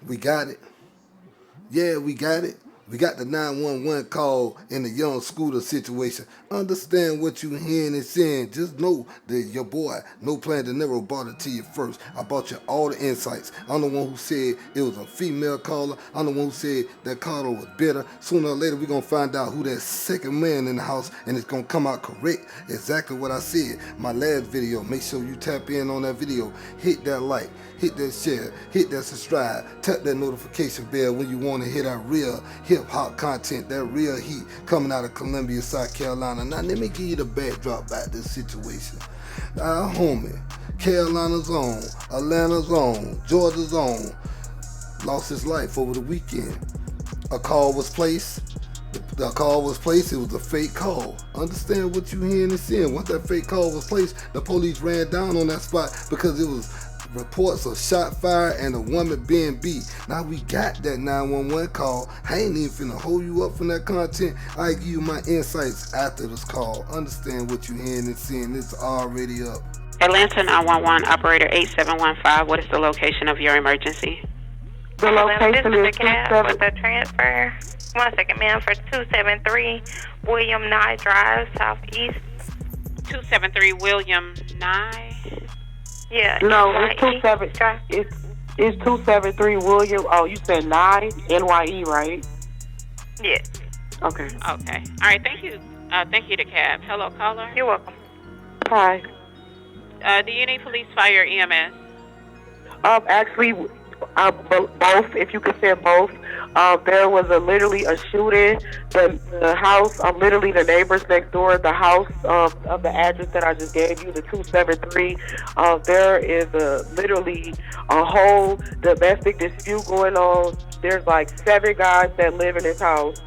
We got it. Yeah, we got it. We got the 911 call in the young scooter situation. Understand what you hearing and saying. Just know that your boy, NoPlayingDinero, brought it to you first. I brought you all the insights. I'm the one who said it was a female caller. I'm the one who said that caller was bitter. Sooner or later, we're going to find out who that second man in the house, and it's going to come out correct. Exactly what I said. My last video, make sure you tap in on that video. Hit that like, hit that share, hit that subscribe, tap that notification bell when you want to hear that real hip-hop content, that real heat coming out of Columbia, South Carolina. Now, let me give you the backdrop about this situation. Our homie, Carolina's own, Atlanta's own, Georgia's own, lost his life over the weekend. A call was placed. The call was placed. It was a fake call. Understand what you hearing and seeing. Once that fake call was placed, the police ran down on that spot because it was reports of shot fire and a woman being beat. Now we got that 911 call. I ain't even finna hold you up from that content. I give you my insights after this call. Understand what you hearing and seeing. It's already up. Atlanta 911 operator 8715. What is the location of your emergency? The location is with the transfer. 1 second, ma'am, for 273 William Nye Drive, Southeast. 273 William Nye. Yeah. No, it's 273 William. Oh, you said Nye, NYE, right? Yeah. Okay. Okay. All right. Thank you. Thank you to Cab. Hello, caller. You're welcome. Hi. Do you need police, fire, EMS? Actually, both. If you could say both. There was literally a shooting. The house, literally the neighbors next door, the house of the address that I just gave you, the 273. There is literally a whole domestic dispute going on. There's like 7 guys that live in this house.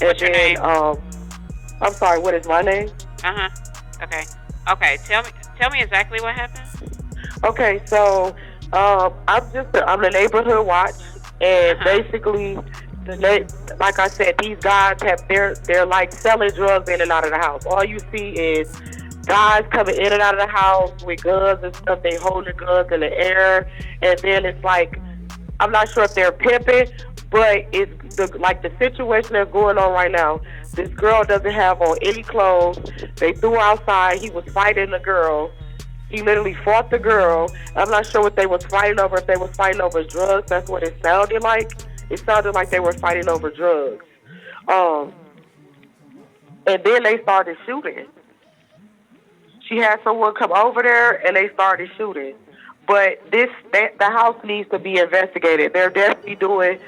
What's your name? I'm sorry. What is my name? Okay. Okay. Tell me exactly what happened. Okay. So I'm the neighborhood watch. And basically, like I said, these guys they're like selling drugs in and out of the house. All you see is guys coming in and out of the house with guns and stuff. They hold their guns in the air, and then it's like, I'm not sure if they're pimping, but it's the situation that's going on right now. This girl doesn't have on any clothes. They threw her outside. He was fighting the girl. He literally fought the girl. I'm not sure what they was fighting over. If they was fighting over drugs, that's what it sounded like. It sounded like they were fighting over drugs. And then they started shooting. She had someone come over there, and they started shooting. But the house needs to be investigated. They're definitely doing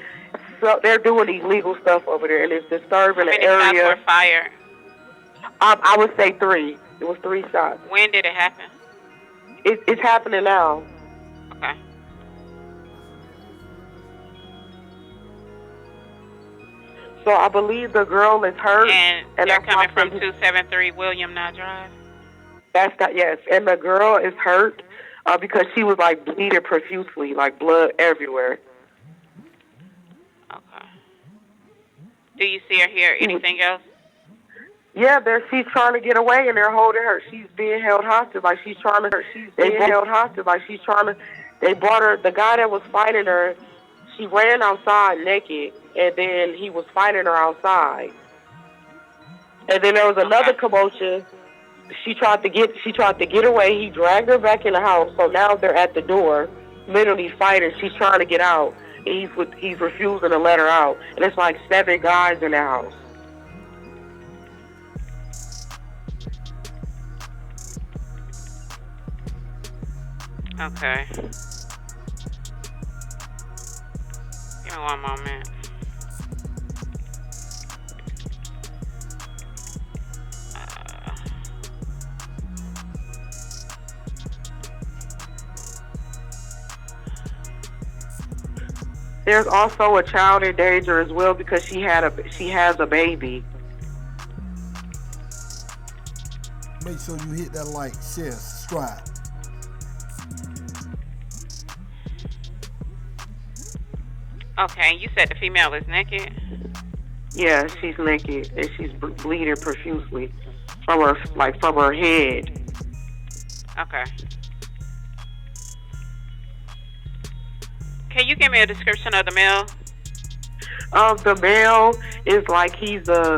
illegal stuff over there, and it's disturbing the area. How many shots were fired? I would say 3. It was 3 shots. When did it happen? It's happening now. Okay. So I believe the girl is hurt. And they're coming from 273 William Nye Drive? Yes. And the girl is hurt because she was like bleeding profusely, like blood everywhere. Okay. Do you see or hear anything else? Yeah, she's trying to get away, and they're holding her. She's being held hostage. Like she's trying to. They brought her. The guy that was fighting her, she ran outside naked, and then he was fighting her outside. And then there was another commotion. She tried to get away. He dragged her back in the house. So now they're at the door, literally fighting. She's trying to get out. And he's refusing to let her out. And it's like 7 guys in the house. Okay. Give me one moment. There's also a child in danger as well because she has a baby. Make sure you hit that like, share, subscribe. Okay, you said the female is naked? Yeah, she's naked and she's bleeding profusely from her head. Okay. Can you give me a description of the male? The male is like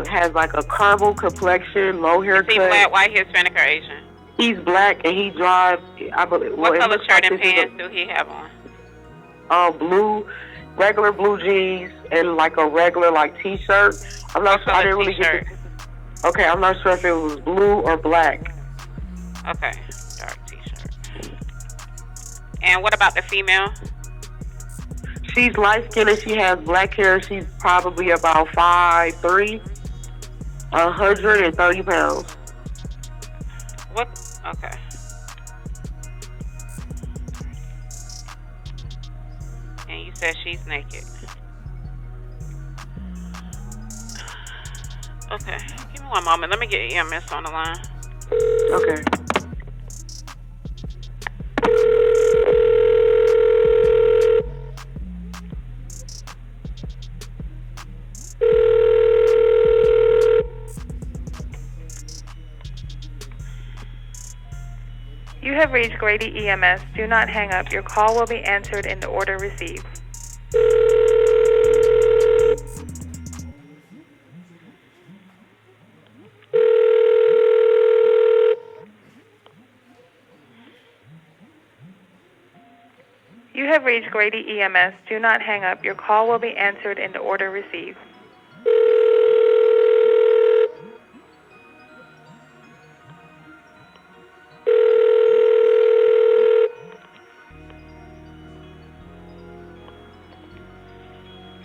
has like a caramel complexion, low Is he haircut. black, white, Hispanic, or Asian? He's black and he drives. I believe. Well, What it color looks shirt like and this pants is do he have on? blue, regular blue jeans and like a regular like t-shirt. I'm not What sure. I color didn't really t-shirt? get Okay, I'm not sure if it was blue or black. Okay, dark t-shirt. And what about the female? She's light skinned and she has black hair. She's probably about 5'3", 130 pounds. What? Okay. And you said she's naked. Okay, give me one moment. Let me get EMS on the line. Okay. You have reached Grady EMS. Do not hang up. Your call will be answered in the order received. You have reached Grady EMS. Do not hang up. Your call will be answered in the order received.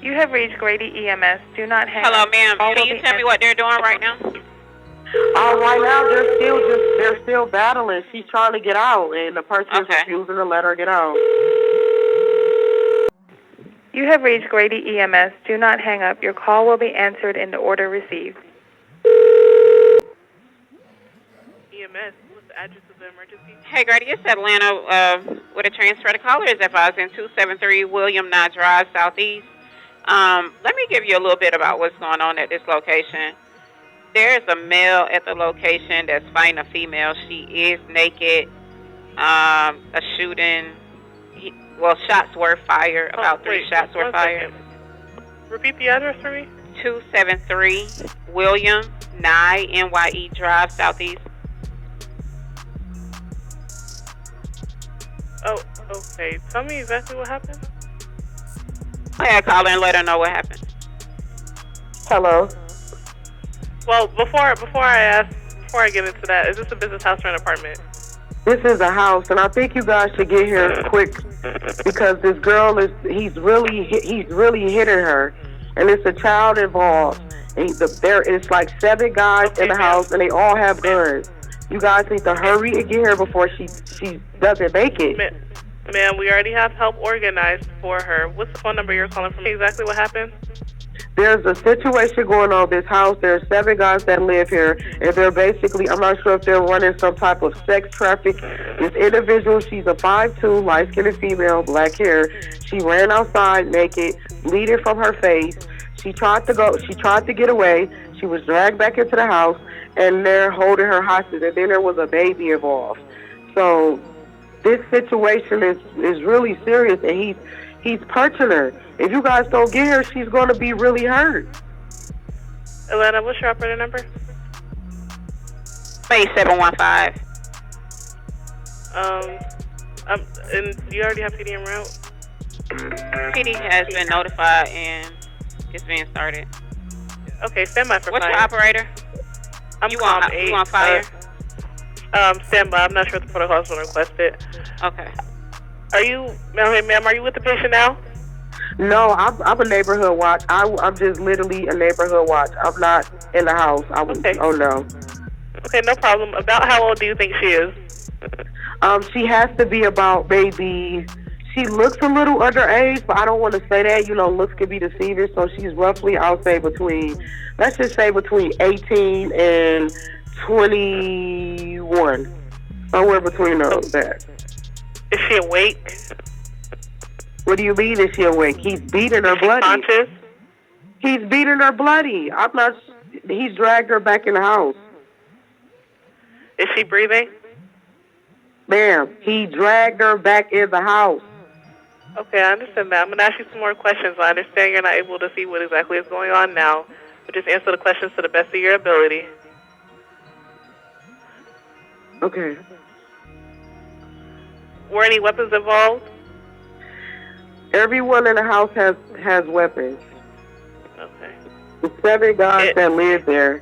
You have reached Grady EMS. Do not hang Hello, up. ma'am. Call Can will you be tell me what they're doing right now? Right now they're still battling. She's trying to get out, and the person is refusing to let her get out. You have reached Grady EMS. Do not hang up. Your call will be answered in the order received. EMS, what's the address of the emergency? Hey, Grady, it's Atlanta with a transfer. The caller is advised in 273 William Nye Drive, Southeast. Let me give you a little bit about what's going on at this location. There is a male at the location that's fighting a female. She is naked. A shooting. Shots were fired. About three shots were fired. Repeat the address for me. 273 William Nye, NYE Drive, Southeast. Oh, okay. Tell me exactly what happened. I call her and let her know what happened. Hello. Well, before I get into that, is this a business house or an apartment? This is a house, and I think you guys should get here quick because this girl he's really hitting her, and it's a child involved. And there is like 7 guys in the house, and they all have guns. You guys need to hurry and get here before she doesn't make it. Ma'am, we already have help organized for her. What's the phone number you're calling from? Exactly what happened? There's a situation going on in this house. There's 7 guys that live here, and they're basically, I'm not sure if they're running some type of sex traffic. This individual, she's a 5'2", light-skinned female, black hair. She ran outside naked, bleeding from her face. She tried to get away. She was dragged back into the house, and they're holding her hostage, and then there was a baby involved. So this situation is really serious, and he's punching her. If you guys don't get her, she's going to be really hurt. Atlanta, what's your operator number? 8715. And do you already have PD en route? PD has been notified and it's being started. Okay, stand by for What's fire. your operator? You want fire? Stand by. I'm not sure if the protocol has been requested. Okay. Ma'am, are you with the patient now? No, I'm a neighborhood watch. I'm just literally a neighborhood watch. I'm not in the house. Okay. Oh, no. Okay, no problem. About how old do you think she is? She has to be about maybe, she looks a little underage, but I don't want to say that. You know, looks can be deceiving. So she's roughly, I'll say let's just say between 18 and 21. Somewhere between that. Is she awake? What do you mean, is she awake? He's beating her bloody. Conscious? He's beating her bloody. He's dragged her back in the house. Is she breathing? Ma'am, he dragged her back in the house. Okay, I understand that. I'm going to ask you some more questions. I understand you're not able to see what exactly is going on now, but just answer the questions to the best of your ability. Okay. Were any weapons involved? Everyone in the house has weapons. Okay. The 7 guys that live there,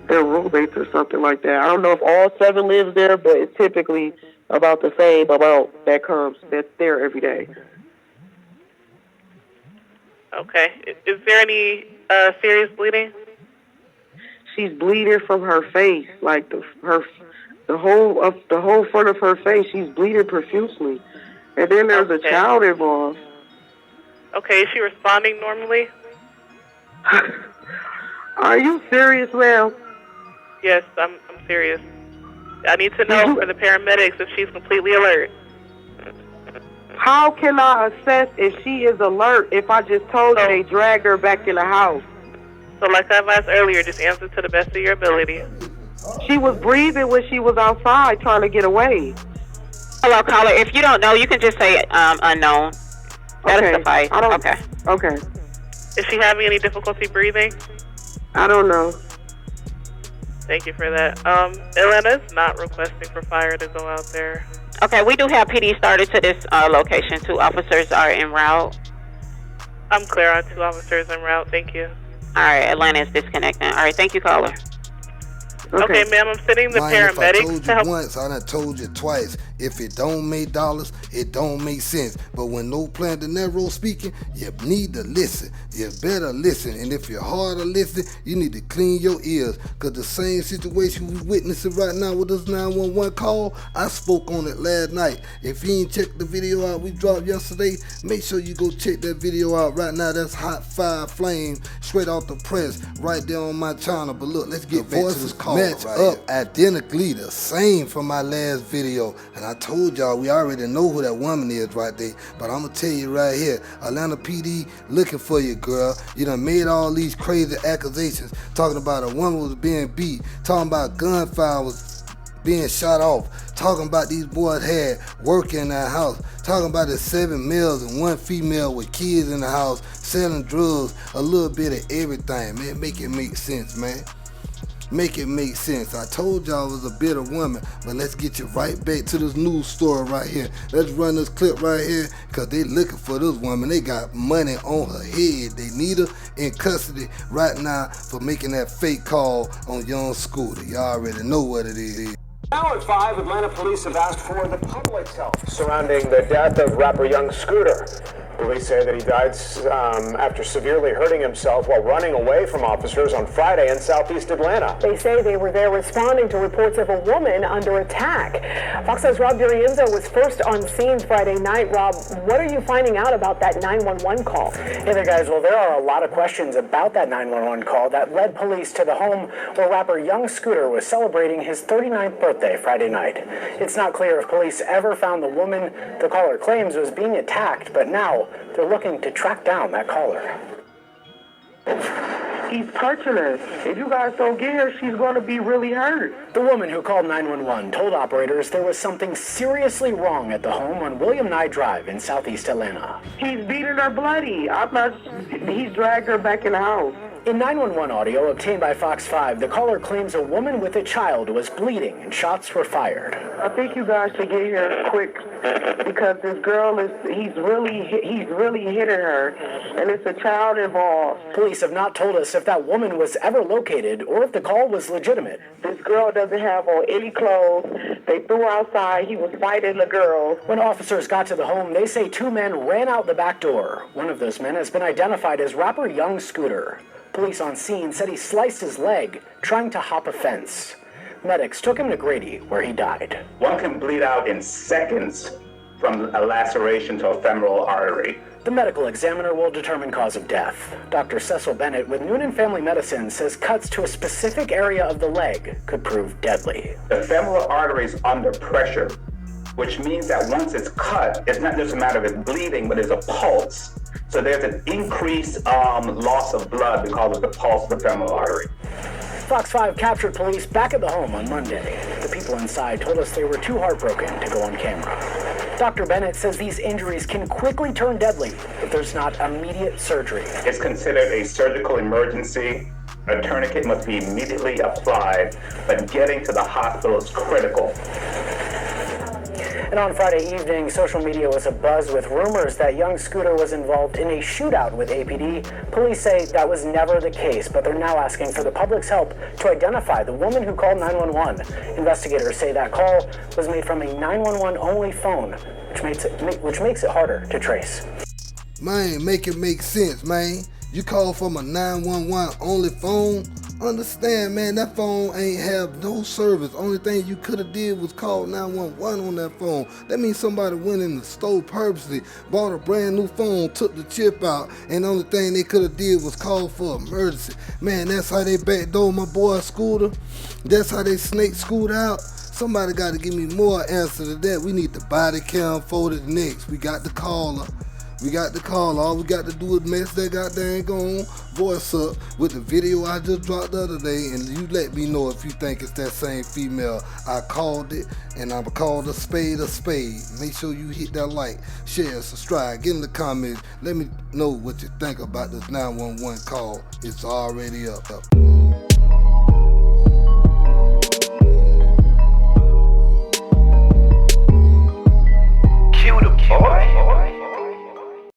they're roommates or something like that. I don't know if all 7 lives there, but it's typically about the same amount that's there every day. Okay. Is there any serious bleeding? She's bleeding from her face, like the whole front of her face. She's bleeding profusely, and then there's a child involved. Okay. Is she responding normally? Are you serious, ma'am? Yes, I'm serious. I need to know for the paramedics if she's completely alert. How can I assess if she is alert if I just told you they dragged her back in the house? So like I've asked earlier, just answer to the best of your ability. She was breathing when she was outside trying to get away. Hello, caller. If you don't know, you can just say unknown. That'll suffice. Okay. Is she having any difficulty breathing? I don't know. Thank you for that. Atlanta is not requesting for fire to go out there. Okay, we do have PD started to this location. 2 officers are en route. I'm clear on 2 officers en route. Thank you. All right, Atlanta is disconnecting. All right, thank you, caller. Okay, ma'am, I'm sending the paramedics I told you once, I done told you twice. If it don't make dollars, it don't make sense. But when NoPlayingDinero speaking, you need to listen. You better listen. And if you're hard to listen, you need to clean your ears. Because the same situation we witnessing right now with this 911 call, I spoke on it last night. If you ain't checked the video out we dropped yesterday, make sure you go check that video out right now. That's Hot Fire Flame, straight off the press, right there on my channel. But look, let's get back to this call. Match right up identically the same from my last video. And I told y'all we already know who that woman is right there. But I'm going to tell you right here, Atlanta PD looking for you, girl. You done made all these crazy accusations, talking about a woman was being beat, talking about gunfire was being shot off, talking about these boys had work in their house, talking about the 7 males and 1 female with kids in the house, selling drugs, a little bit of everything, man. Make it make sense, man. Make it make sense. I told y'all it was a bitter woman, but let's get you right back to this news story right here. Let's run this clip right here, because they looking for this woman. They got money on her head. They need her in custody right now for making that fake call on Young Scooter. Y'all already know what it is. Now at 5, Atlanta police have asked for the public's help surrounding the death of rapper Young Scooter. Police say that he died after severely hurting himself while running away from officers on Friday in southeast Atlanta. They say they were there responding to reports of a woman under attack. Fox 5's Rob Durienzo was first on scene Friday night. Rob, what are you finding out about that 911 call? Hey there, guys. Well, there are a lot of questions about that 911 call that led police to the home where rapper Young Scooter was celebrating his 39th birthday Friday night. It's not clear if police ever found the woman the caller claims was being attacked, but now they're looking to track down that caller. He's touching her. If you guys don't get her, she's going to be really hurt. The woman who called 911 told operators there was something seriously wrong at the home on William Nye Drive in southeast Atlanta. He's beating her bloody. He's dragged her back in the house. In 911 audio obtained by Fox 5, the caller claims a woman with a child was bleeding and shots were fired. I think you guys should get here quick because this girl he's really hitting her, and it's a child involved. Police have not told us if that woman was ever located or if the call was legitimate. This girl doesn't have on any clothes. They threw her outside. He was fighting the girl. When officers got to the home, they say 2 men ran out the back door. One of those men has been identified as rapper Young Scooter. Police on scene said he sliced his leg trying to hop a fence. Medics took him to Grady, where he died. One can bleed out in seconds from a laceration to a femoral artery. The medical examiner will determine cause of death. Dr. Cecil Bennett with Noonan Family Medicine says cuts to a specific area of the leg could prove deadly. The femoral artery is under pressure, which means that once it's cut, it's not just a matter of it bleeding, but there's a pulse. So there's an increased loss of blood because of the pulse of the femoral artery. Fox 5 captured police back at the home on Monday. The people inside told us they were too heartbroken to go on camera. Dr. Bennett says these injuries can quickly turn deadly if there's not immediate surgery. It's considered a surgical emergency. A tourniquet must be immediately applied, but getting to the hospital is critical. And on Friday evening, social media was abuzz with rumors that young Scooter was involved in a shootout with APD. Police say that was never the case, but they're now asking for the public's help to identify the woman who called 911. Investigators say that call was made from a 911 only phone, which makes it harder to trace. Man, make it make sense, man. You call from a 911 only phone? Understand, man, that phone ain't have no service. Only thing you could have did was call 911 on that phone. That means somebody went in the store purposely, bought a brand new phone, took the chip out, and the only thing they could have did was call for emergency. Man, that's how they backdoor my boy Scooter. That's how they snake Scooter out. Somebody got to give me more answer to that. We need the body cam photos next. We got the caller. All we got to do is mess that goddamn on voice up with the video I just dropped the other day, and you let me know if you think it's that same female. I called it, and I'm called a spade a spade. Make sure you hit that like, share, subscribe, get in the comments. Let me know what you think about this 911 call. It's already up.